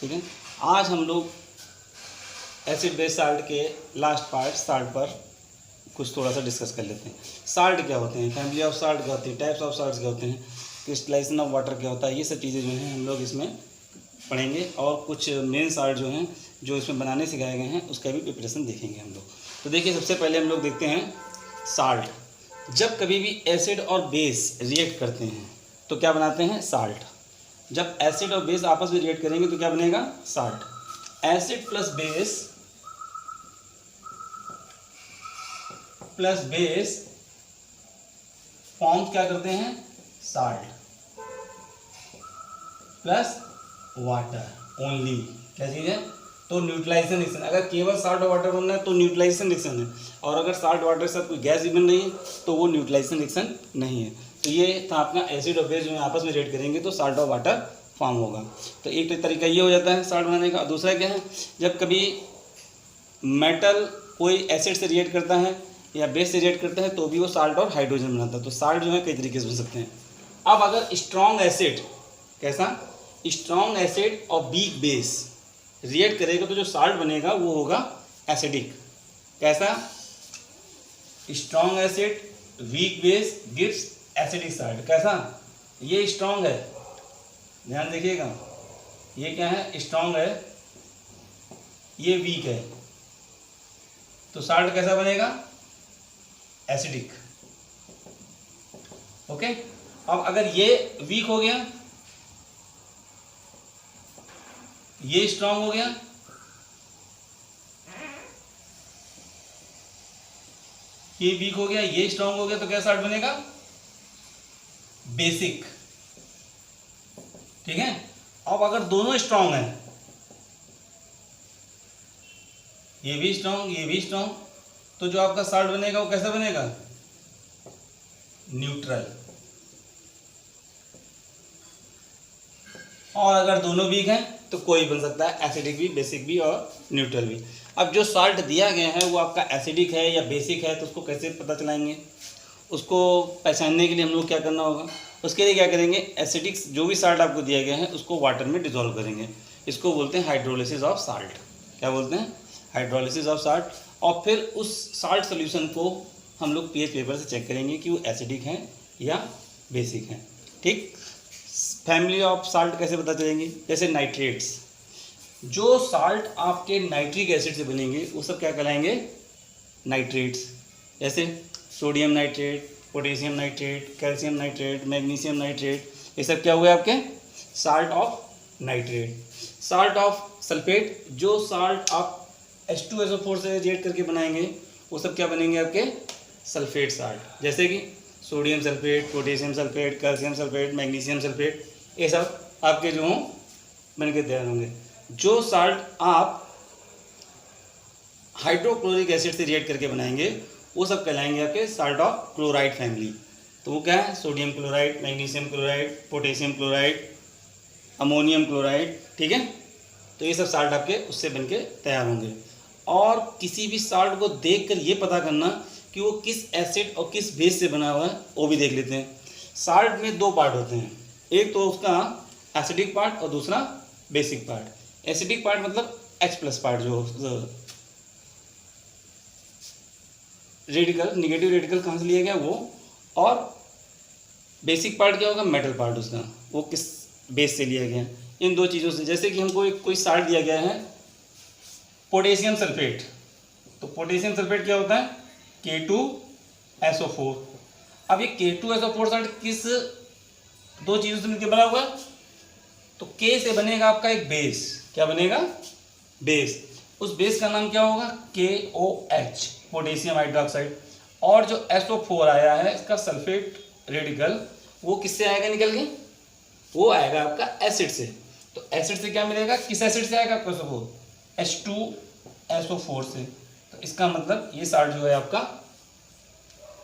ठीक है। आज हम लोग एसिड बेस साल्ट के लास्ट पार्ट साल्ट पर कुछ थोड़ा सा डिस्कस कर लेते हैं। साल्ट क्या होते हैं, फैमिली ऑफ साल्ट क्या होती है, टाइप्स ऑफ साल्ट क्या होते हैं, क्रिस्टलाइजेशन ऑफ वाटर क्या होता है, ये सब चीज़ें जो हैं हम लोग इसमें पढ़ेंगे। और कुछ मेन साल्ट जो हैं जो इसमें बनाने सिखाए गए हैं उसका भी प्रिपरेशन देखेंगे हम लोग। तो देखिए, सबसे पहले हम लोग देखते हैं साल्ट। जब कभी भी एसिड और बेस रिएक्ट करते हैं तो क्या बनाते हैं, साल्ट। जब एसिड और बेस आपस में रिएक्ट करेंगे तो क्या बनेगा, salt. Acid plus base form क्या करते हैं, साल्ट प्लस वाटर ओनली। क्या चीज़ है, तो न्यूट्रलाइजेशन रिएक्शन। अगर केवल साल्ट और वाटर बनना है तो न्यूट्रलाइजेशन रिएक्शन है, और अगर साल्ट वाटर के साथ कोई गैस भी बन रही है तो वो न्यूट्रलाइजेशन रिएक्शन नहीं है। तो ये था अपना एसिड और बेस जो आपस में रिएक्ट करेंगे तो साल्ट और वाटर फॉर्म होगा। तो एक तो तरीका ये हो जाता है साल्ट बनाने का। दूसरा क्या है, जब कभी मेटल कोई एसिड से रिएक्ट करता है या बेस से रिएक्ट करता है तो भी वो साल्ट और हाइड्रोजन बनाता है। तो साल्ट जो है कई तरीके से बन सकते हैं। अब अगर स्ट्रॉन्ग एसिड, कैसा, स्ट्रॉन्ग एसिड और वीक बेस रिएक्ट करेगा तो जो साल्ट बनेगा वो होगा एसिडिक। कैसा, strong acid weak base gives acidic salt. कैसा, ये स्ट्रॉन्ग है, ध्यान देखिएगा, ये क्या है, स्ट्रॉन्ग है, ये वीक है, तो साल्ट कैसा बनेगा, एसिडिक। ओके। अब अगर ये वीक हो गया, ये स्ट्रांग हो गया, ये वीक हो गया, ये स्ट्रांग हो गया, तो क्या साल्ट बनेगा, बेसिक। ठीक है। अब अगर दोनों स्ट्रांग हैं, ये भी स्ट्रांग ये भी स्ट्रांग, तो जो आपका साल्ट बनेगा वो कैसा बनेगा, न्यूट्रल। और अगर दोनों वीक हैं तो कोई बन सकता है, एसिडिक भी, बेसिक भी और न्यूट्रल भी। अब जो साल्ट दिया गया है वो आपका एसिडिक है या बेसिक है, तो उसको कैसे पता चलाएंगे, उसको पहचानने के लिए हम लोग क्या करना होगा, उसके लिए क्या करेंगे, एसिडिक जो भी साल्ट आपको दिया गया है उसको वाटर में डिजोल्व करेंगे। इसको बोलते हैं हाइड्रोलिसिस ऑफ साल्ट। क्या बोलते हैं, हाइड्रोलिसिस ऑफ साल्ट। और फिर उस साल्ट सोल्यूशन को हम लोग पीएच पेपर से चेक करेंगे कि वो एसिडिक है या बेसिक है। ठीक। फैमिली ऑफ साल्ट कैसे पता चलेंगे, जैसे नाइट्रेट्स, जो साल्ट आपके नाइट्रिक एसिड से बनेंगे वो सब क्या कहलाएंगे, नाइट्रेट्स। जैसे sodium nitrate, potassium nitrate, calcium nitrate, magnesium nitrate, ये सब क्या हुए आपके, salt of nitrate. Salt of sulphate, जो साल्ट आप H2SO4 से रिएक्ट करके बनाएंगे वो सब क्या बनेंगे आपके, सल्फेट साल्ट। जैसे कि sodium sulphate, potassium sulphate, calcium sulphate, magnesium sulphate, ये सब आपके जो हों बन के तैयार होंगे। जो साल्ट आप हाइड्रोक्लोरिक एसिड से रिएक्ट करके बनाएंगे वो सब कहलाएंगे आपके साल्ट ऑफ क्लोराइड फैमिली। तो वो क्या है, sodium chloride, magnesium chloride, potassium chloride, ammonium chloride. ठीक है। तो ये सब साल्ट आपके उससे बन के तैयार होंगे। और किसी भी साल्ट को देखकर ये पता करना कि वो किस एसिड और किस बेस से बना हुआ है वो भी देख लेते हैं। साल्ट में दो पार्ट होते हैं, एक तो उसका एसिडिक पार्ट और दूसरा बेसिक पार्ट। एसिडिक पार्ट मतलब H+ पार्ट, जो रेडिकल, निगेटिव रेडिकल कहाँ से लिया गया वो, और बेसिक पार्ट क्या होगा, मेटल पार्ट उसका, वो किस बेस से लिया गया। इन दो चीज़ों से, जैसे कि हमको कोई साल्ट दिया गया है पोटेशियम सल्फेट, तो पोटेशियम सल्फेट क्या होता है, K2SO4। अब ये K2SO4 साल्ट किस दो चीज़ों से मिलकर बना हुआ है, तो K से बनेगा आपका एक बेस। क्या बनेगा, बेस। उस बेस का नाम क्या होगा, KOH, पोटेशियम हाइड्रोक्साइड। और जो SO4 आया है इसका सल्फेट रेडिकल, वो किससे आएगा निकल के, वो आएगा आपका एसिड से। तो एसिड से क्या मिलेगा, किस एसिड से आएगा आपका SO4, H2SO4 से। तो इसका मतलब ये साल्ट जो है आपका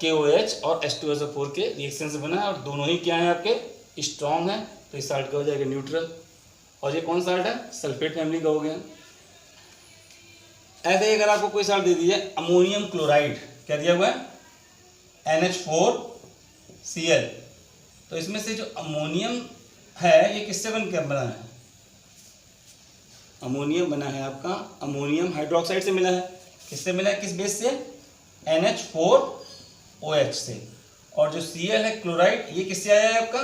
KOH और H2SO4 के रिएक्शन से बना है, और दोनों ही क्या है आपके, स्ट्रॉन्ग है, तो इस साल्ट का हो जाएगा न्यूट्रल। और ये कौन साल्ट है, सल्फेट फैमिली का हो गया। ऐसे ही अगर आपको कोई साल्ट दे दीजिए अमोनियम क्लोराइड, क्या दिया हुआ है, NH4Cl, तो इसमें से जो अमोनियम है ये किससे बन के बना है, अमोनियम बना है आपका अमोनियम हाइड्रोक्साइड से मिला है। किससे मिला है, किस बेस से, NH4OH से। और जो Cl है क्लोराइड, ये किससे आया है आपका,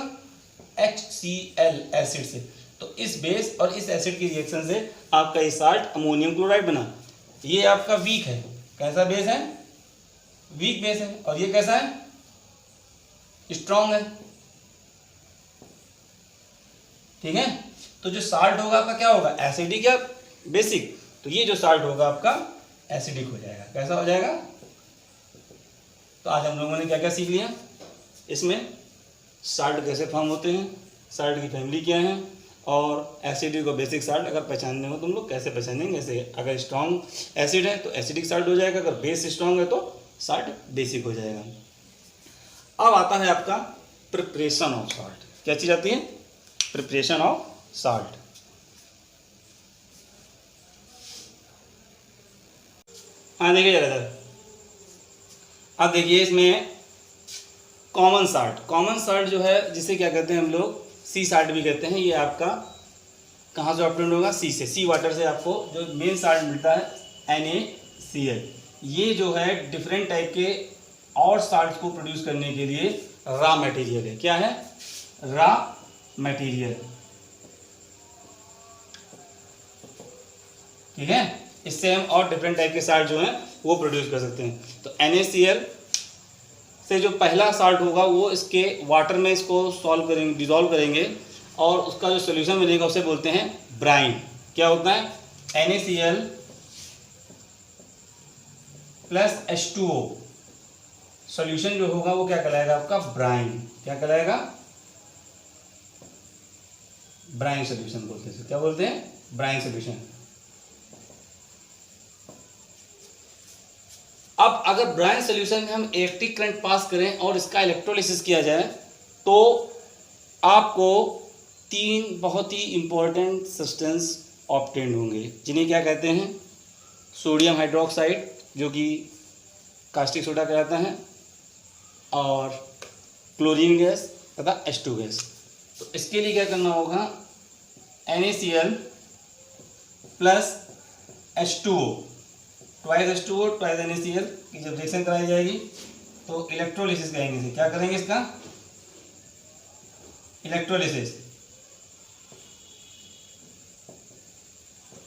HCl एसिड से। तो इस बेस और इस एसिड की रिएक्शन से आपका ये साल्ट अमोनियम क्लोराइड बना। ये आपका वीक है, कैसा बेस है, वीक बेस है। और ये कैसा है, स्ट्रॉन्ग है। ठीक है, तो जो साल्ट होगा आपका क्या होगा, एसिडिक या बेसिक। तो ये जो साल्ट होगा आपका एसिडिक हो जाएगा। कैसा हो जाएगा। तो आज हम लोगों ने क्या क्या सीख लिया इसमें, साल्ट कैसे फॉर्म होते हैं, साल्ट की फैमिली क्या है, और एसिडिक और बेसिक साल्ट अगर पहचानने हो तुम लोग कैसे पहचानेंगे। ऐसे अगर स्ट्रॉन्ग एसिड है तो एसिडिक साल्ट हो जाएगा, अगर बेस स्ट्रॉन्ग है तो साल्ट बेसिक हो जाएगा। अब आता है आपका प्रिपरेशन ऑफ साल्ट। क्या चीज़ आती है, प्रिपरेशन ऑफ साल्ट। हाँ देखिए जरा जरा, अब देखिए इसमें कॉमन साल्ट जो है जिसे क्या कहते हैं हम लोग, सी साल्ट भी कहते हैं। ये आपका कहाँ से ऑब्टेन होगा, सी से, सी वाटर से आपको जो मेन साल्ट मिलता है NaCl। ये जो है डिफरेंट टाइप के और साल्ट को प्रोड्यूस करने के लिए रॉ मटेरियल है। क्या है, रॉ मटेरियल। ठीक है, इससे हम और डिफरेंट टाइप के साल्ट जो हैं वो प्रोड्यूस कर सकते हैं। तो NaCl से जो पहला साल्ट होगा वो इसके वाटर में इसको सॉल्व करेंगे, डिजोल्व करेंगे, और उसका जो सोल्यूशन मिलेगा उसे बोलते हैं ब्राइन। क्या होता है, NaCl प्लस H2O सोल्यूशन जो होगा वो क्या कहलाएगा आपका, ब्राइन। क्या कहलाएगा, ब्राइन सोल्यूशन बोलते हैं। क्या बोलते हैं, ब्राइन सोल्यूशन। अब अगर ब्राइन सोल्यूशन में हम इलेक्ट्रिक करंट पास करें और इसका इलेक्ट्रोलिसिस किया जाए तो आपको 3 बहुत ही इंपॉर्टेंट सब्सटेंस ऑब्टेन होंगे, जिन्हें क्या कहते हैं, सोडियम हाइड्रोक्साइड जो कि कास्टिक सोडा कहलाता है, और क्लोरीन गैस तथा H2 गैस। तो इसके लिए क्या करना होगा, NaCl plus H2O, twice H2O twice NaCl की जब रिएक्शन कराई जाएगी तो इलेक्ट्रोलिसिस करेंगे इसे। क्या करेंगे इसका, इलेक्ट्रोलिसिस।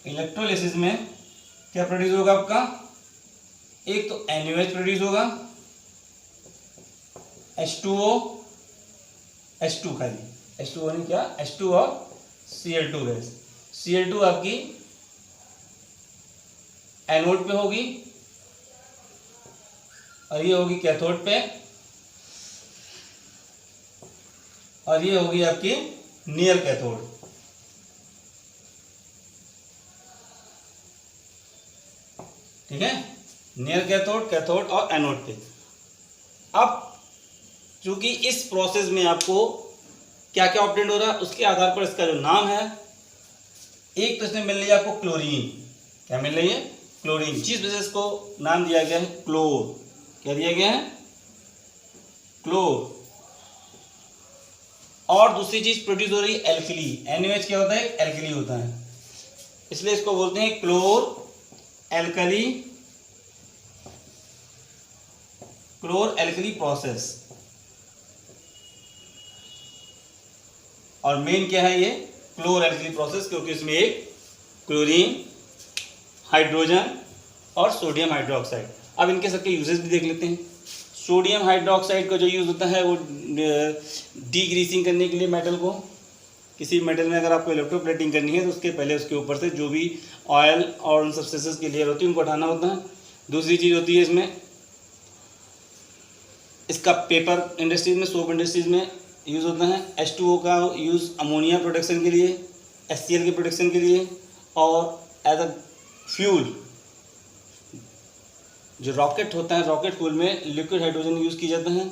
इलेक्ट्रोलिसिस में क्या प्रोड्यूस होगा आपका, एक तो NaOH प्रोड्यूस होगा, H2O, H2 खाली, H2O नहीं क्या, H2 और Cl2 गैस। Cl2 आपकी एनोड पे होगी और ये होगी कैथोड पे, और ये होगी आपकी नियर कैथोड। ठीक है, नियर कैथोड, कैथोड और एनोड पे। अब चूंकि इस प्रोसेस में आपको क्या क्या ऑब्टेन हो रहा है उसके आधार पर इसका जो नाम है, एक तो इसमें मिल रही है आपको क्लोरीन। क्या मिल रही है, क्लोरीन, जिस वजह से इसको नाम दिया गया है क्लोर। क्या दिया गया है, क्लोर। और दूसरी चीज प्रोड्यूस हो रही है एल्कली। NaOH क्या होता है, एल्कली होता है, इसलिए इसको बोलते हैं क्लोर एल्कली, क्लोर एल्कली प्रोसेस। और मेन क्या है ये, क्लोर एल्कली प्रोसेस, क्योंकि इसमें एक क्लोरीन, हाइड्रोजन और सोडियम हाइड्रोक्साइड। अब इनके सबके यूजेस भी देख लेते हैं। सोडियम हाइड्रोक्साइड का जो यूज़ होता है वो डीग्रीसिंग करने के लिए मेटल को, किसी मेटल में अगर आपको इलेक्ट्रोप्लेटिंग करनी है तो उसके पहले उसके ऊपर से जो भी ऑयल और उन सब्सटेंसेस की लेयर होती है उनको हटाना होता है। दूसरी चीज़ होती है इसमें, इसका पेपर इंडस्ट्रीज में, सोप इंडस्ट्रीज में यूज़ होता है। H2O का यूज़ अमोनिया प्रोडक्शन के लिए, HCl के प्रोडक्शन के लिए, और एज अ फ्यूल जो रॉकेट होता है, रॉकेट फ्यूल में लिक्विड हाइड्रोजन यूज़ किया जाता है।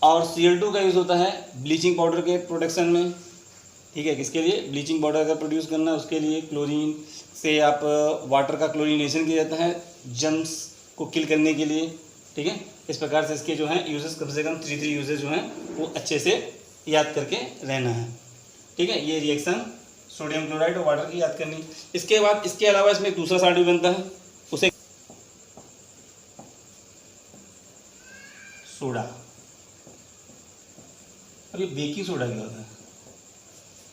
और Cl2 का यूज़ होता है ब्लीचिंग पाउडर के प्रोडक्शन में। ठीक है, किसके लिए, ब्लीचिंग पाउडर का प्रोड्यूस करना, उसके लिए क्लोरीन से आप वाटर का क्लोरीनेशन किया जाता है जर्म्स को किल करने के लिए। ठीक है, इस प्रकार से इसके जो हैं यूजेस कम से कम 3 यूजेस जो हैं वो अच्छे से याद करके रहना है। ठीक है, ये रिएक्शन सोडियम क्लोराइड और वाटर की याद करनी। इसके बाद इसके अलावा इसमें एक दूसरा सॉल्ट भी बनता है, उसे सोडा। अब ये बेकिंग सोडा क्या होता है?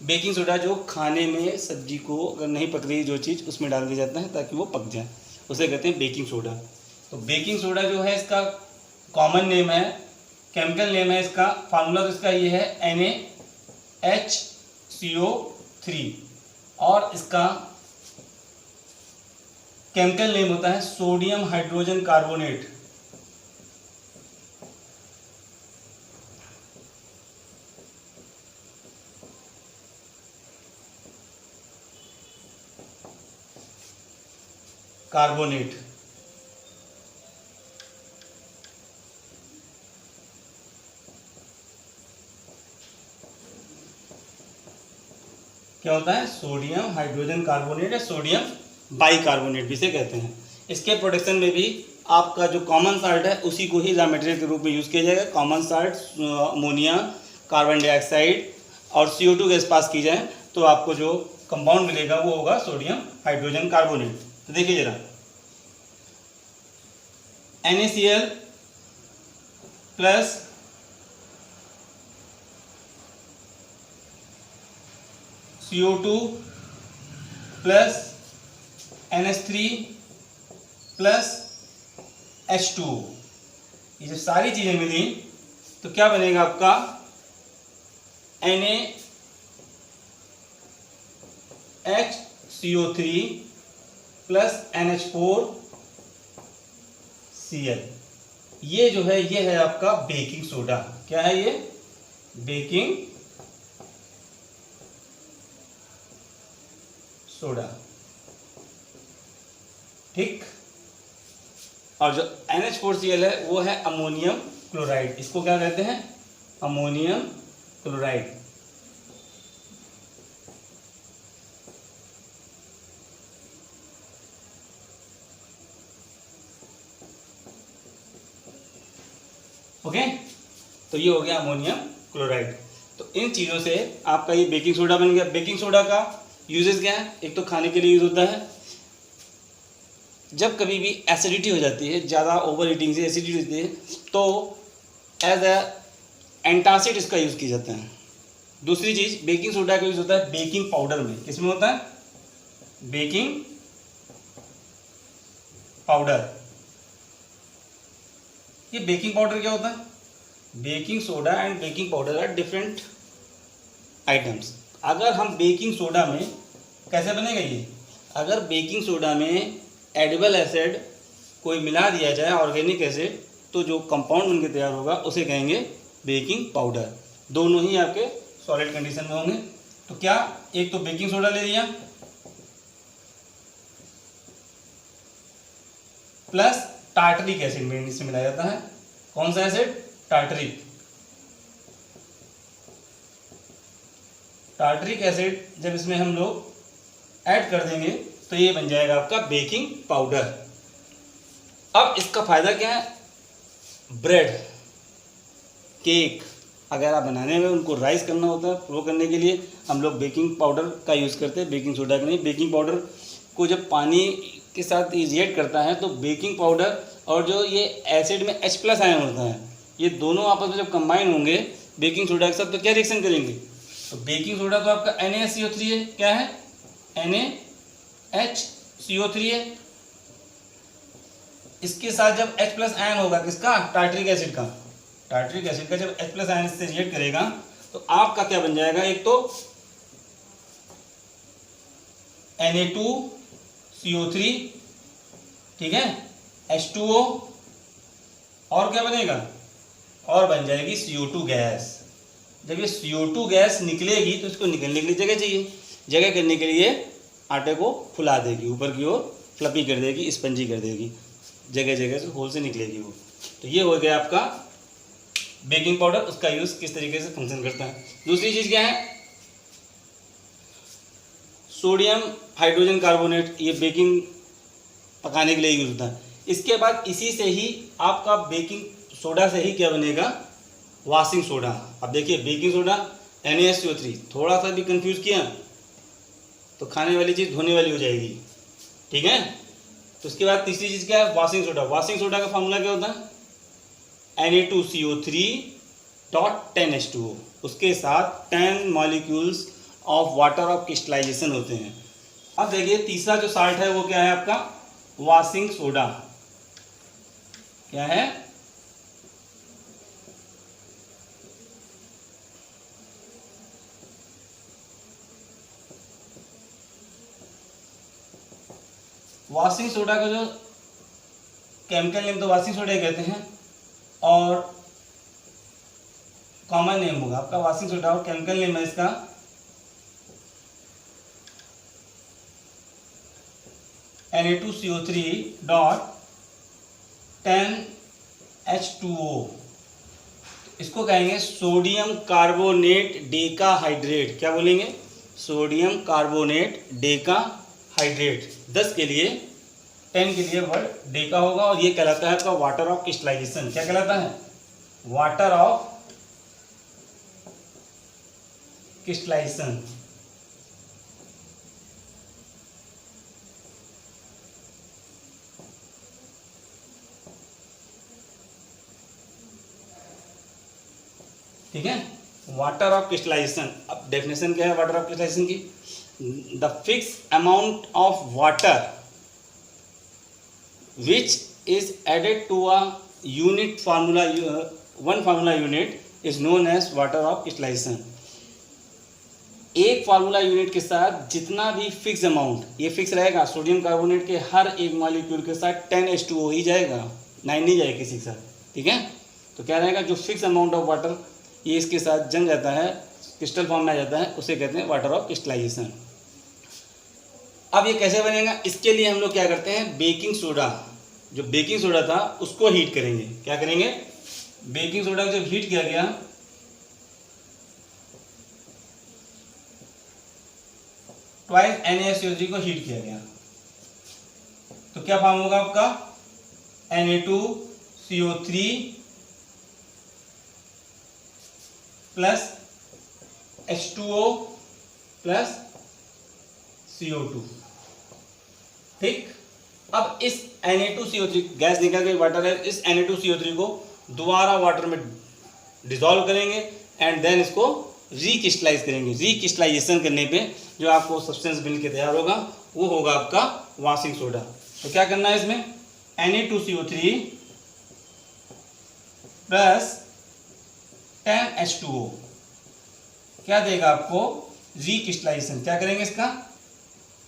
बेकिंग सोडा जो खाने में सब्जी को अगर नहीं पक रही जो चीज़, उसमें डाल दिया जाता है ताकि वो पक जाए, उसे कहते हैं बेकिंग सोडा। तो बेकिंग सोडा जो है इसका कॉमन नेम है, केमिकल नेम है इसका, फार्मूला तो इसका ये है NaHCO3 और इसका केमिकल नेम होता है सोडियम हाइड्रोजन कार्बोनेट। कार्बोनेट क्या होता है? सोडियम हाइड्रोजन कार्बोनेट या सोडियम बाइकार्बोनेट भी से कहते हैं। इसके प्रोडक्शन में भी आपका जो कॉमन साल्ट है उसी को ही रॉ मटेरियल के रूप में यूज़ किया जाएगा। Common salt, ammonia, carbon dioxide और CO2 गैस पास की जाए तो आपको जो कंपाउंड मिलेगा वो होगा सोडियम हाइड्रोजन कार्बोनेट। तो देखिए जरा, NaCl plus CO2 plus NH3 plus H2O, ये जब सारी चीज़ें मिली तो क्या बनेगा आपका? NaHCO3 plus NH4Cl। ये जो है ये है आपका बेकिंग सोडा। क्या है ये? बेकिंग सोडा, ठीक। और जो NH4Cl है वो है अमोनियम क्लोराइड। इसको क्या कहते हैं? Ammonium chloride. ओके, तो ये हो गया अमोनियम क्लोराइड। तो इन चीज़ों से आपका ये बेकिंग सोडा बन गया। बेकिंग सोडा का यूजेस क्या है? एक तो खाने के लिए यूज होता है, जब कभी भी एसिडिटी हो जाती है, ज़्यादा ओवर ईटिंग से एसिडिटी होती है तो एज ए एंटासिड इसका यूज़ किया जाता है। दूसरी चीज़, बेकिंग सोडा का यूज़ होता है बेकिंग पाउडर में। किसमें होता है? Baking powder. ये बेकिंग पाउडर क्या होता है? Baking soda and baking powder are different items. अगर हम बेकिंग सोडा में कैसे बनेगा ये? अगर बेकिंग सोडा में एडिबल एसिड कोई मिला दिया जाए, ऑर्गेनिक एसिड, तो जो कंपाउंड बनके तैयार होगा उसे कहेंगे बेकिंग पाउडर। दोनों ही आपके सॉलिड कंडीशन में होंगे। तो क्या, एक तो बेकिंग सोडा ले लिया प्लस टार्टरिक एसिड में इससे मिलाया जाता है। कौन सा एसिड? टार्टरिक। टार्टरिक एसिड जब इसमें हम लोग ऐड कर देंगे तो ये बन जाएगा आपका बेकिंग पाउडर। अब इसका फायदा क्या है? ब्रेड, केक अगर आप बनाने में उनको राइस करना होता है, फ्लो करने के लिए हम लोग बेकिंग पाउडर का यूज़ करते हैं, बेकिंग सोडा का नहीं। बेकिंग पाउडर को जब पानी के साथ रिएक्ट करता है तो बेकिंग पाउडर और जो ये एसिड में H+ आयन होता है, ये दोनों आपस में जब कंबाइन होंगे बेकिंग सोडा के साथ तो क्या रिएक्शन करेंगे? तो बेकिंग सोडा तो आपका NaCO3 है। क्या है? NaHCO3 है। इसके साथ जब H+ आयन होगा किसका? टार्टरिक एसिड का। टार्टरिक एसिड का जब H+ आयन इससे रिएक्ट करेगा तो आपका क्या बन जाएगा? एक तो Na2CO3, ठीक है, H2O, और क्या बनेगा? और बन जाएगी CO2 गैस। जब ये CO2 गैस निकलेगी तो इसको निकलने के लिए जगह चाहिए। जगह करने के लिए आटे को फुला देगी, ऊपर की ओर फ्लपी कर देगी, स्पंजी कर देगी, जगह जगह से होल से निकलेगी वो। तो ये हो गया आपका बेकिंग पाउडर। उसका यूज़ किस तरीके से फंक्शन करता है। दूसरी चीज़ क्या है? Sodium hydrogen carbonate. ये बेकिंग पकाने के लिए यूज़ होता है। इसके बाद इसी से ही आपका बेकिंग सोडा से ही क्या बनेगा? Washing soda. अब देखिए बेकिंग सोडा NaSO3, थोड़ा सा भी कंफ्यूज किया तो खाने वाली चीज़ धोने वाली हो जाएगी, ठीक है। तो उसके बाद तीसरी चीज़ क्या है, वॉशिंग सोडा। वॉशिंग सोडा का फॉर्मूला क्या होता है, Na2CO3.10H2O, उसके साथ 10 molecules of water of crystallisation होते हैं। अब देखिए तीसरा जो साल्ट है वो क्या है आपका, वॉशिंग सोडा। क्या है, वॉशिंग सोडा का जो केमिकल नेम तो वॉशिंग सोडा कहते हैं, और कॉमन नेम होगा आपका वॉशिंग सोडा, और केमिकल नेम है इसका Na2CO3.10H2O। इसको कहेंगे सोडियम कार्बोनेट डेकाहाइड्रेट। क्या बोलेंगे, सोडियम कार्बोनेट डेकाहाइड्रेट। 10 के लिए, 10 के लिए वर्ड डेका होगा, और ये कहलाता है आपका वाटर ऑफ क्रिस्टलाइजेशन। क्या कहलाता है, वाटर ऑफ क्रिस्टलाइजेशन। ठीक है, वाटर ऑफ क्रिस्टलाइजेशन। अब डेफिनेशन क्या है वाटर ऑफ क्रिस्टलाइजेशन की, the fix amount of water which is added to a unit formula, one formula unit is known as water of crystallisation. एक formula unit के साथ जितना भी फिक्स अमाउंट, ये फिक्स रहेगा, सोडियम कार्बोनेट के हर एक मॉलिक्यूल के साथ 10H2O ही जाएगा, 9 नहीं जाएगा किसी के साथ, ठीक है। तो क्या रहेगा, जो फिक्स अमाउंट ऑफ वाटर ये इसके साथ जम जाता है, क्रिस्टल फॉर्म में आ जाता है, उसे कहते हैं वाटर ऑफ क्रिस्टलाइजेशन। अब ये कैसे बनेगा, इसके लिए हम लोग क्या करते हैं, बेकिंग सोडा, जो बेकिंग सोडा था उसको हीट करेंगे। क्या करेंगे, बेकिंग सोडा को जब हीट किया गया ट्वाइस NaSO3 को हीट किया गया, तो क्या फॉर्म होगा आपका, Na2CO3 plus H2O plus CO2। ठीक, अब इस Na2CO3 गैस निकल गई, वाटर है, इस Na2CO3 को दोबारा वाटर में डिसॉल्व करेंगे एंड देन इसको रीक्रिस्टलाइज करेंगे। रीक्रिस्टलाइजेशन करने पे जो आपको सब्सटेंस मिल के तैयार होगा वो होगा आपका वॉशिंग सोडा। तो क्या करना है इसमें, Na2CO3 प्लस 10H2O क्या देगा आपको, रीक्रिस्टलाइजेशन। क्या करेंगे इसका,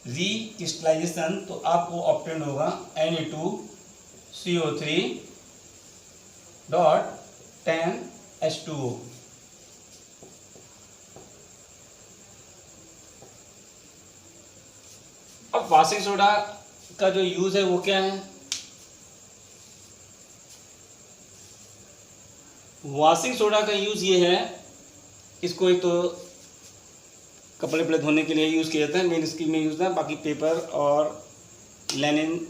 रीक्रिस्टलाइजेशन, तो आपको ऑप्टेन होगा Na2CO3.10H2O। अब वॉशिंग सोडा का जो यूज है वो क्या है, वॉशिंग सोडा का यूज ये है, इसको एक तो कपड़े वपड़े धोने के लिए यूज किया जाता है, मेन स्कीम में यूज है, बाकी पेपर और लेनिन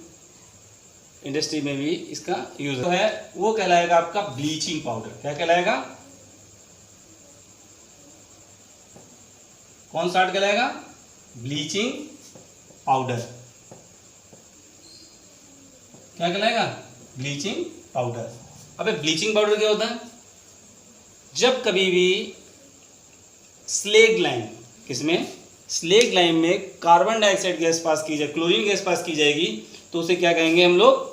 इंडस्ट्री में भी इसका यूज है। वो कहलाएगा आपका ब्लीचिंग पाउडर। क्या कहलाएगा, कौन सा कहलाएगा, ब्लीचिंग पाउडर। क्या कहलाएगा, ब्लीचिंग पाउडर। अबे ब्लीचिंग पाउडर क्या होता है, जब कभी भी स्लेग लाइन, किसमें, स्लेग लाइन में कार्बन डाइऑक्साइड गैस पास की जाए, क्लोरीन गैस पास की जाएगी, तो उसे क्या कहेंगे हम लोग,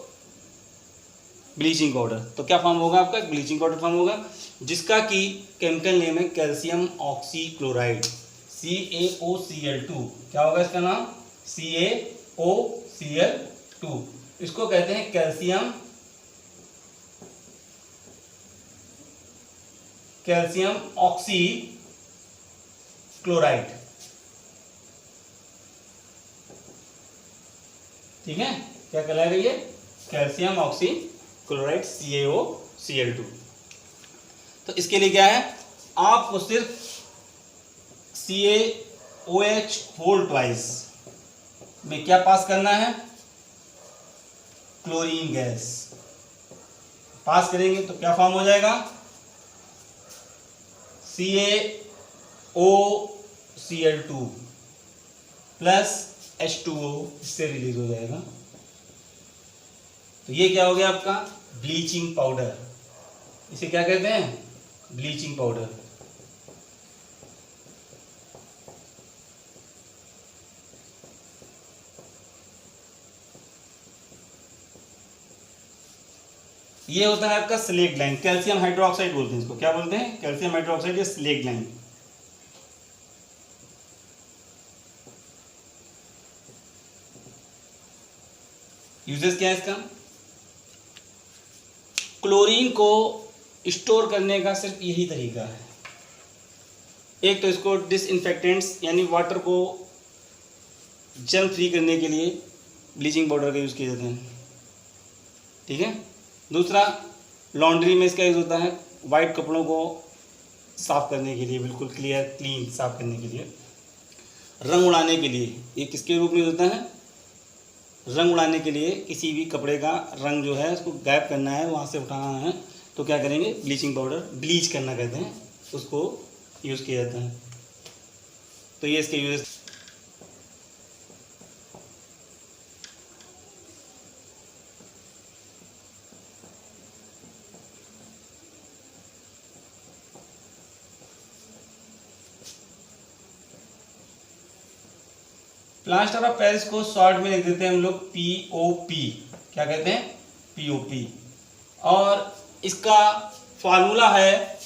ब्लीचिंग पाउडर। तो क्या फॉर्म होगा आपका, ब्लीचिंग पाउडर फॉर्म होगा, जिसका कि केमिकल नेम है कैल्शियम ऑक्सीक्लोराइड, CaOCl2। क्या होगा इसका नाम, CaOCl2। इसको कहते हैं कैल्शियम ऑक्सीक्लोराइड। ठीक है, क्या कहलाएगा ये, कैल्शियम ऑक्सीक्लोराइड CaOCl2। तो इसके लिए क्या है, आपको सिर्फ CaOH होल ट्वाइस में क्या पास करना है, क्लोरीन गैस पास करेंगे तो क्या फॉर्म हो जाएगा, CaOH OCl2 प्लस H2O इससे रिलीज हो जाएगा। तो ये क्या हो गया आपका ब्लीचिंग पाउडर। इसे क्या कहते हैं? Bleaching powder. ये होता है आपका स्लेग लाइन, कैल्शियम हाइड्रोक्साइड बोलते हैं इसको। क्या बोलते हैं? कैल्शियम हाइड्रोक्साइड या स्लेग लाइन। यूजेस क्या है इसका? क्लोरीन को स्टोर करने का सिर्फ यही तरीका है। एक तो इसको डिसइंफेक्टेंट्स यानी वाटर को जर्म फ्री करने के लिए ब्लीचिंग पाउडर का यूज़ किया जाता है, ठीक है। दूसरा, लॉन्ड्री में इसका यूज़ होता है वाइट कपड़ों को साफ़ करने के लिए, बिल्कुल क्लियर क्लीन साफ़ करने के लिए। रंग उड़ाने के लिए ये किसके रूप में होता है? रंग उड़ाने के लिए किसी भी कपड़े का रंग जो है उसको गायब करना है, वहाँ से उठाना है, तो क्या करेंगे? ब्लीचिंग पाउडर, ब्लीच करना कहते हैं उसको, यूज़ किया जाता है। तो ये इसके यूज। प्लास्टर ऑफ पेरिस को शॉर्ट में लिख देते हैं हम लोग POP। क्या कहते हैं? POP। और इसका फॉर्मूला है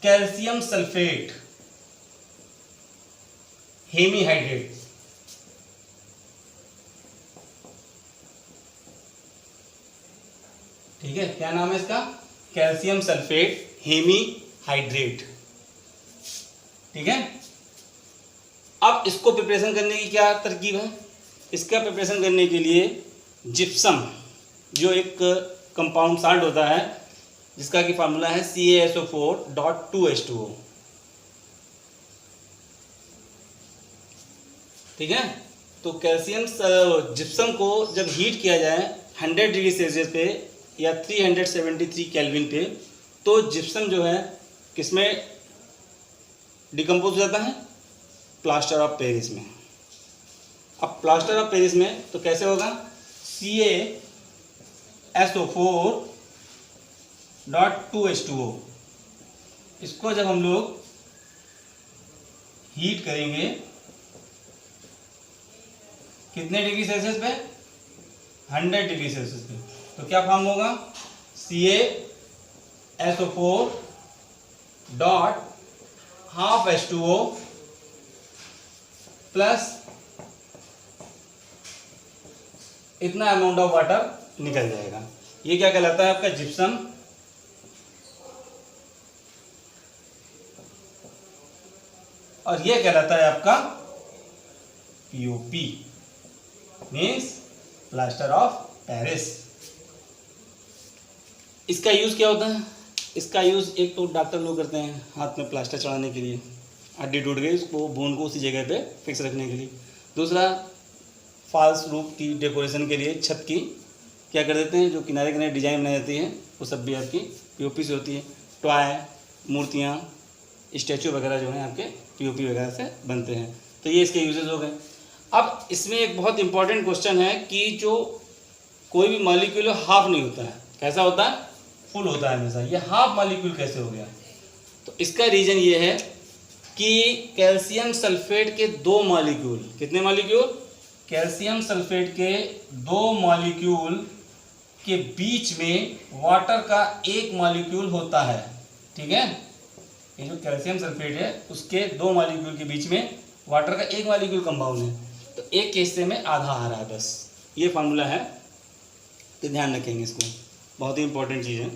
कैल्शियम सल्फेट हेमीहाइड्रेट। ठीक है, क्या नाम है इसका? Calcium sulphate hemihydrate. ठीक है। अब इसको प्रिपरेशन करने की क्या तरकीब है? इसका प्रिपरेशन करने के लिए जिप्सम, जो एक कंपाउंड साल्ट होता है जिसका कि फार्मूला है CaSO4.2H2O। ठीक है। तो कैल्शियम जिप्सम को जब हीट किया जाए 100 डिग्री सेल्सियस पे या 373 केल्विन पे, तो जिप्सम जो है किसमें डिकम्पोज हो जाता है? प्लास्टर ऑफ पेरिस में। अब प्लास्टर ऑफ पेरिस में तो कैसे होगा? CaSO4.2H2O। इसको जब हम लोग हीट करेंगे कितने डिग्री सेल्सियस पे? 100 डिग्री सेल्सियस पे, तो क्या फॉर्म होगा? CaSO4.12H2O प्लस इतना अमाउंट ऑफ वाटर निकल जाएगा। ये क्या कहलाता है? आपका जिप्सम। और ये कहलाता है आपका POP, means plaster of Paris. इसका यूज क्या होता है? इसका यूज एक तो डॉक्टर लोग करते हैं हाथ में प्लास्टर चढ़ाने के लिए, हड्डी टूट गई उसको, बोन को उसी जगह पे फिक्स रखने के लिए। दूसरा, फॉल्स रूफ की डेकोरेशन के लिए छत की क्या कर देते हैं, जो किनारे किनारे डिजाइन बनाई जाती है वो सब भी आपकी POP से होती है। टॉय, मूर्तियाँ, स्टैचू वगैरह जो हैं आपके POP वगैरह से बनते हैं। तो ये इसके यूजेस हो गए। अब इसमें एक बहुत इंपॉर्टेंट क्वेश्चन है कि जो कोई भी मॉलिक्यूल हाफ नहीं होता है, कैसा होता है? फुल होता है हमेशा। ये हाफ मॉलिक्यूल कैसे हो गया? तो इसका रीज़न ये है कि कैल्शियम सल्फेट के 2 मॉलिक्यूल, कितने मॉलिक्यूल? कैल्शियम सल्फेट के 2 मॉलिक्यूल के बीच में वाटर का 1 मॉलिक्यूल होता है। ठीक है। ये जो कैल्शियम सल्फेट है उसके 2 मॉलिक्यूल के बीच में वाटर का 1 मॉलिक्यूल कंपाउंड है, तो एक के हिस्से में आधा आ रहा है, बस ये फार्मूला है। तो ध्यान रखेंगे इसको, बहुत ही इंपॉर्टेंट चीज़ है।